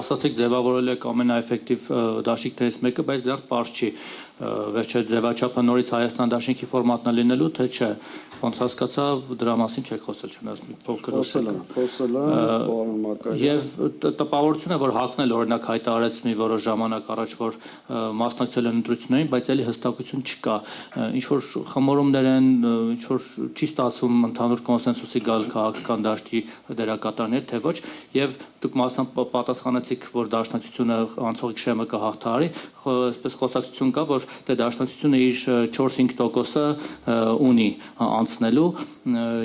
ասացիք ձևավորել եք ամենաէֆեկտիվ դաշինքներից մեկը, բայց դեռ պարզ չի վերջը ձևաչափը նորից Հայաստան դաշինքի ֆորմատն է լինելու, թե չէ։ Ոնց հասկացա, դրա մասին չեք խոսել, չնայած մի փոքր խոսել եմ, պարոն Մակարյան։ Եվ տպավորություն է, որ ՀԱԿ-ն էլ օրինակ հայտարարեց մի որոշ ժամանակ առաջ, որ մասնակցել են ընտրություններին, բայց էլի հստակություն չկա։ Ինչ որ խմորումներ են, ինչ որ չի ստացվում ընդհանուր կոնսենսուսի գալ քաղաքական դաշտի դերակատարներ, թե ոչ, եւ դուք մասամբ պատասխանեցիք, որ դաշնակցությունը անցողիկ շեմը կհաղթահարի, այսպես խոսակցություն կա, որ դե դաշնակցությունը իր 4-5%-ը ունի անցնելու։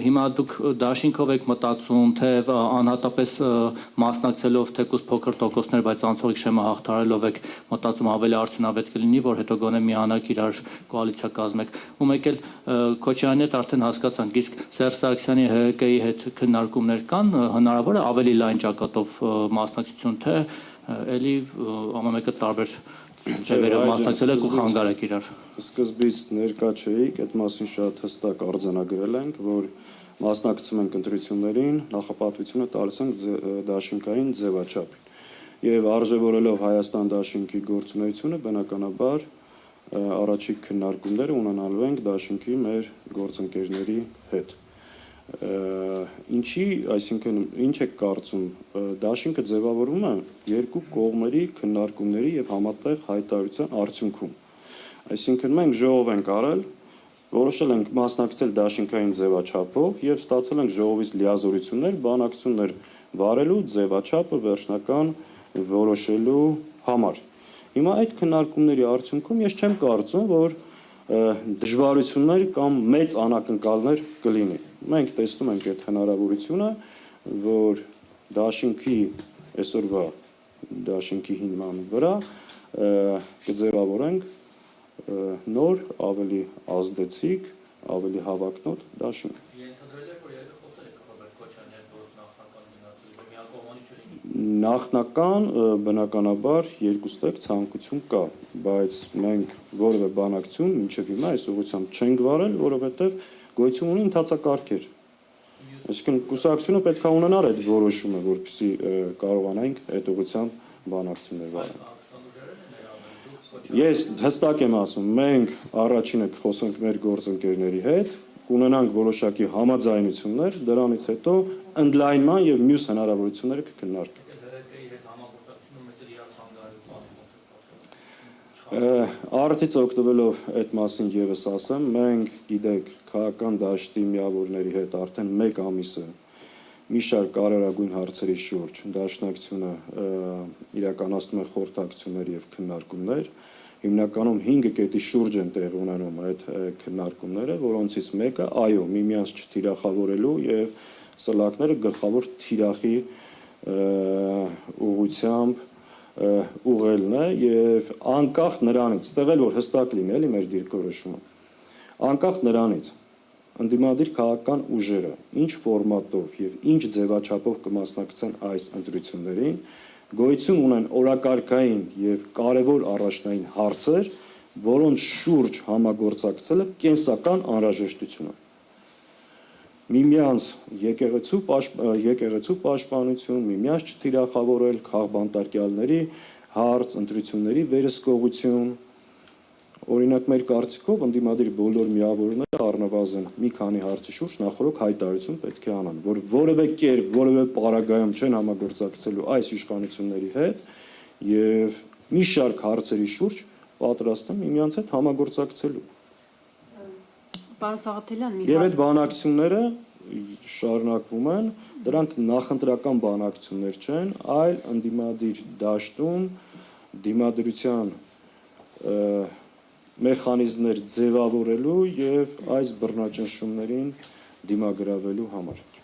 Հիմա դուք դաշինքով եք մտածում, թե անհատապես մասնակցելով թեկուզ փոքր տոկոսներ, բայց անցողիկ շեմը հաղթահարելով եք մտածում ավելի արդյունավետ կլինի, որ հետո գոնե միանաք իրար կոալիցիա կազմեք։ Ու մեկ էլ Քոչարյանի հետ արդեն հասկացանք, իսկ Սերժ Սարգսյանի ՀՀԿ-ի հետ քննարկումներ կան, հնարավոր է ավելի լայն ճակատով մասնակցություն, թե էլի ամենը տարբեր ձևերով մասնակցել եք ու խանգար եք իրար։ Սկզբից ներկա չէիք, այդ մասին շատ հստակ արձանագրել ենք, որ մասնակցում ենք ընտրություններին, նախապատվությունը տալիս ենք դաշինքային ձևաչափին։ Եվ արժևորելով Հայաստան դաշինքի գործունեությունը, բնականաբար առաջիկ քննարկումները ունենալու ենք դաշինքի մեր գործընկերների հետ։ Ինչի, այսինքն ինչ եք կարծում, դաշինքը ձևավորվում է երկու կողմերի քննարկումների եւ համատեղ հայտարարության արդյունքում։ Այսինքն մենք ժողով ենք արել, որոշել ենք մասնակցել դաշինքային ձևաչափով եւ ստացել ենք ժողովից լիազորություններ, բանակցություններ վարելու ձևաչափը վերջնական որոշելու համար։ Հիմա այդ քննարկումների արդյունքում ես չեմ կարծում, որ դժվարություններ կամ մեծ անակնկալներ կլինի։ Մենք տեսնում ենք այդ հնարավորությունը, որ դաշինքի այսօրվա դաշինքի հիման վրա կձևավորենք նոր, ավելի ազդեցիկ, ավելի հավակնոտ դաշինք։ Ենթադրել եք, որ երբ խոսել եք Ռոբերտ Քոչարյանի հետ, որ նախնական գնացել, միակողմանի չլինի։ Նախնական բնականաբար երկուստեք ցանկություն կա, բայց մենք որևէ բանակցություն մինչև հիմա այս ուղղությամբ չենք վարել, որովհետև գոյություն ունի ընթացակարգեր։ Այսինքն կուսակցությունը պետք է ունենար այդ որոշումը, որպեսզի կարողանանք այդ ուղղությամբ բանակցություններ վարել։ Ես հստակ եմ ասում, մենք առաջինը կխոսենք մեր գործընկերների հետ, կունենանք որոշակի համաձայնություններ, դրանից հետո ընդլայնման եւ մյուս հնարավորությունները կքննարկենք։ Արդից օգտվելով այդ մասին եւս ասեմ, մենք գիտեք, քաղաքական դաշտի միավորների հետ արդեն 1 ամիս է մի շարք կարևորագույն հարցերի շուրջ դաշնակցությունը իրականացնում է խորհրդակցություններ եւ քննարկումներ։ Հիմնականում 5 կետի շուրջ են տեղ ունենում այդ քննարկումները, որոնցից մեկը, այո, միմյանց չթիրախավորելու եւ սլակները գլխավոր թիրախի ուղղությամբ ուղղելն է եւ անկախ նրանից, ստեղ էլ որ հստակ լինի էլի մեր դիրքորոշումը, անկախ նրանից ընդդիմադիր քաղաքական ուժերը ինչ ֆորմատով եւ ինչ ձևաչափով կմասնակցեն այս ընտրություններին, գոյություն ունեն օրակարգային եւ կարեւոր առաջնային հարցեր, որոնց շուրջ համագործակցելը կենսական անհրաժեշտություն է։ Միմյանց եկեղեցու պաշտպանություն, միմյանց չթիրախավորել, քաղբանտարկյալների հարց, ընտրությունների վերահսկողություն։ Օրինակ մեր կարծիքով ընդդիմադիր բոլոր միավորները առնվազն մի քանի հարցի շուրջ նախորդ հայտարարություն պետք է անան, որ որևէ կերպ, որևէ պարագայում չեն համագործակցելու այս իշխանությունների հետ եւ մի շարք հարցերի շուրջ պատրաստ են միմյանց հետ համագործակցելու։ Պարոն Սաղաթելյան, Եվ այդ բանակցությունները շարունակվում են, դրանք նախընտրական բանակցություններ չեն, այլ ընդդիմադիր դաշտում դիմադրության մեխանիզմներ ձևավորելու եւ այս բռնաճնշումներին դիմագրավելու համար։